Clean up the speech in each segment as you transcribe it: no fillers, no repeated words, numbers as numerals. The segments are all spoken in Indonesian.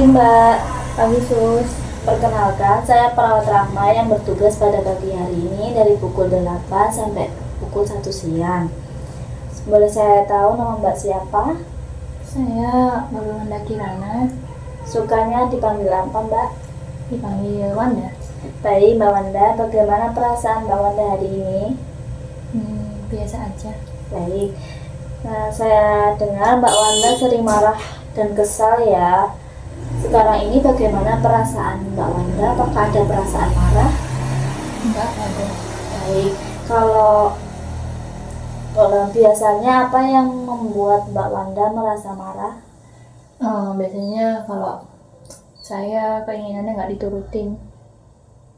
Mbak. Pagi Sus. Perkenalkan, saya perawat Rahma yang bertugas pada pagi hari ini dari pukul 8 sampai pukul 1 siang. Boleh saya tahu nama Mbak siapa? Saya Wanda Kirana, Sukanya dipanggil apa Mbak? dipanggil Wanda. Baik Mbak Wanda, bagaimana perasaan Mbak Wanda hari ini? Biasa aja. Baik. Nah, saya dengar Mbak Wanda sering marah dan kesal ya. Sekarang ini bagaimana perasaan Mbak Wanda? Apakah ada perasaan marah? Enggak ada. Baik. Kalau biasanya apa yang membuat Mbak Wanda merasa marah? Biasanya kalau saya keinginannya nggak diturutin.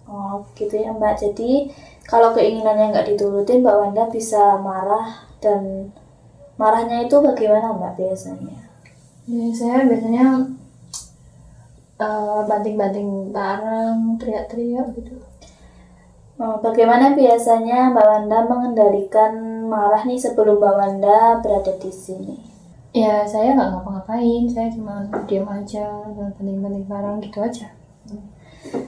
Oh, gitu ya Mbak. Jadi kalau keinginannya nggak diturutin, Mbak Wanda bisa marah, dan marahnya itu bagaimana Mbak biasanya? Jadi saya biasanya banting-banting barang, teriak-teriak gitu. Bagaimana biasanya Mbak Wanda mengendalikan marah nih sebelum Mbak Wanda berada di sini? Ya saya nggak ngapa-ngapain, saya cuma diam aja, banting-banting barang gitu aja.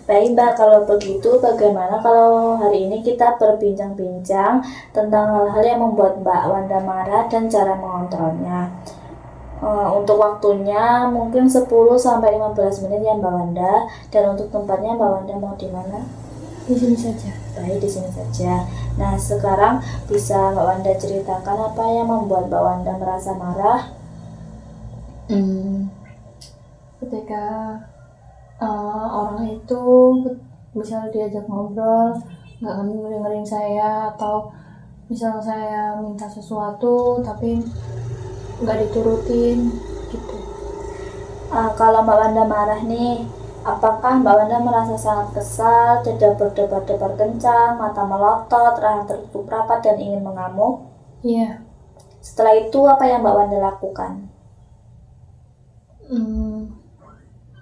Baik Mbak, kalau begitu bagaimana kalau hari ini kita berbincang-bincang tentang hal-hal yang membuat Mbak Wanda marah dan cara mengontrolnya. Untuk waktunya mungkin 10-15 menit ya Mbak Wanda, dan untuk tempatnya Mbak Wanda mau di mana? Di sini saja. Baik, di sini saja. Nah, sekarang bisa Mbak Wanda ceritakan apa yang membuat Mbak Wanda merasa marah? Ketika orang itu misal diajak ngobrol nggak dengerin saya, atau misal saya minta sesuatu tapi nggak diturutin gitu. Kalau Mbak Wanda marah nih, apakah Mbak Wanda merasa sangat kesal, dada berdebar-debar kencang, mata melotot, rahang tertutup rapat, dan ingin mengamuk? Iya. Setelah itu apa yang Mbak Wanda lakukan?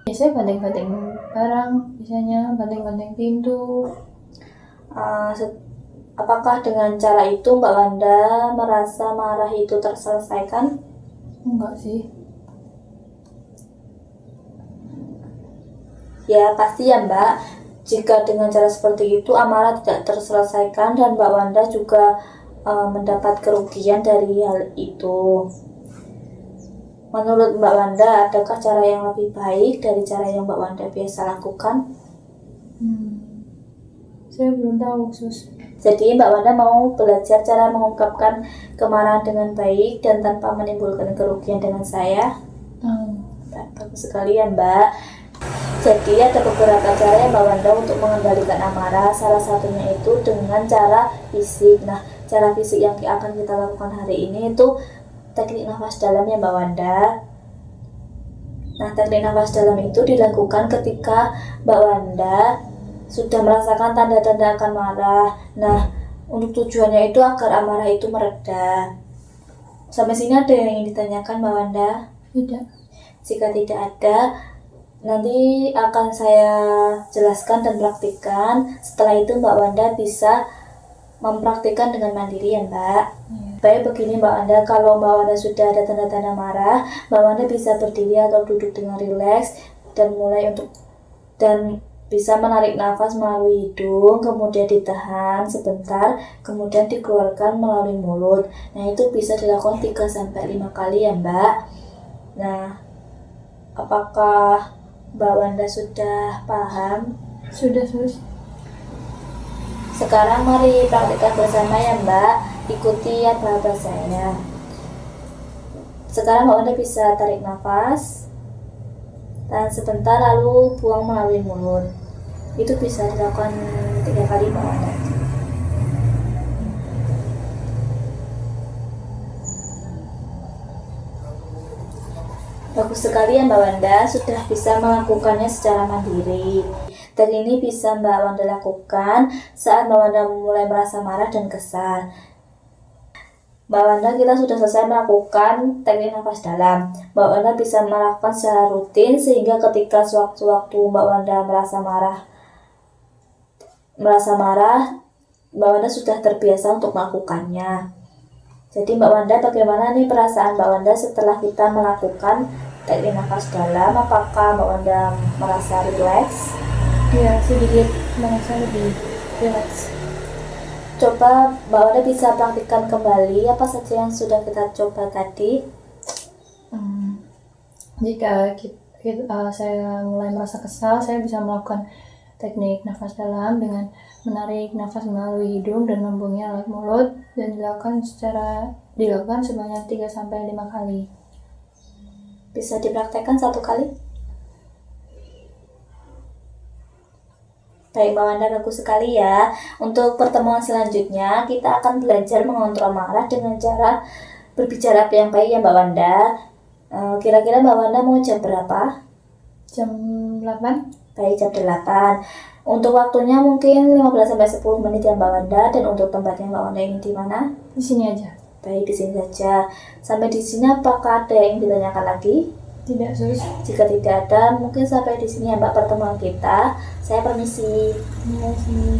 Biasanya banting-banting barang, biasanya banting-banting pintu. Apakah dengan cara itu Mbak Wanda merasa marah itu terselesaikan? Enggak sih. Ya pasti ya Mbak, jika dengan cara seperti itu amarah tidak terselesaikan dan Mbak Wanda juga mendapat kerugian dari hal itu. Menurut Mbak Wanda, adakah cara yang lebih baik dari cara yang Mbak Wanda biasa lakukan? Saya belum tahu Sus. Jadi Mbak Wanda mau belajar cara mengungkapkan kemarahan dengan baik dan tanpa menimbulkan kerugian dengan saya? Bagus sekali ya Mbak. Jadi ada beberapa cara yang Mbak Wanda untuk mengendalikan amarah. Salah satunya itu dengan cara fisik. Nah, cara fisik yang akan kita lakukan hari ini itu teknik nafas dalam ya Mbak Wanda. Nah, teknik nafas dalam itu dilakukan ketika Mbak Wanda sudah merasakan tanda-tanda akan marah. Nah, untuk tujuannya itu agar amarah itu mereda. Sampai sini ada yang ingin ditanyakan Mbak Wanda? Tidak. Jika tidak ada, nanti akan saya jelaskan dan praktikkan. Setelah itu Mbak Wanda bisa mempraktikkan dengan mandiri ya Mbak. Baik, begini Mbak Wanda, kalau Mbak Wanda sudah ada tanda-tanda marah, Mbak Wanda bisa berdiri atau duduk dengan rileks dan bisa menarik nafas melalui hidung, kemudian ditahan sebentar, kemudian dikeluarkan melalui mulut. Nah, itu bisa dilakukan 3-5 kali ya Mbak. Nah, apakah Mbak Wanda sudah paham? Sudah Sus. Sekarang mari praktikkan bersama ya Mbak. Ikuti apa saya. Sekarang Mbak Wanda bisa tarik nafas, tahan sebentar lalu buang melalui mulut. Itu bisa dilakukan 3 kali Mbak Wanda. Bagus sekali ya Mbak Wanda, sudah bisa melakukannya secara mandiri. Dan ini bisa Mbak Wanda lakukan saat Mbak Wanda mulai merasa marah dan kesal. Mbak Wanda, kita sudah selesai melakukan teknik nafas dalam. Mbak Wanda bisa melakukan secara rutin sehingga ketika sewaktu-waktu Mbak Wanda merasa marah, Mbak Wanda sudah terbiasa untuk melakukannya. Jadi Mbak Wanda, bagaimana nih perasaan Mbak Wanda setelah kita melakukan teknik nafas dalam. Apakah Mbak Wanda merasa rileks? Ya, sedikit merasa lebih relax. Coba Mbak Wanda bisa praktikkan kembali apa saja yang sudah kita coba tadi. Jika saya mulai merasa kesal, saya bisa melakukan teknik nafas dalam dengan menarik nafas melalui hidung dan membuangnya lewat mulut, dan dilakukan sebanyak 3-5 kali. Bisa dipraktekkan 1 kali? Baik Mbak Wanda, bagus sekali ya. Untuk pertemuan selanjutnya kita akan belajar mengontrol marah dengan cara berbicara yang baik ya Mbak Wanda. Kira-kira Mbak Wanda mau jam berapa? Jam 8? Baik, jam 8. Untuk waktunya mungkin 15-10 menit ya Mbak Wanda. Dan untuk tempatnya Mbak Wanda ingin di mana? Di sini aja. Baik, di sini saja. Sampai di sini apakah ada yang ditanyakan lagi? Tidak, Sus. Jika tidak ada, mungkin sampai di sini ya Mbak pertemuan kita. Saya permisi. Terima kasih.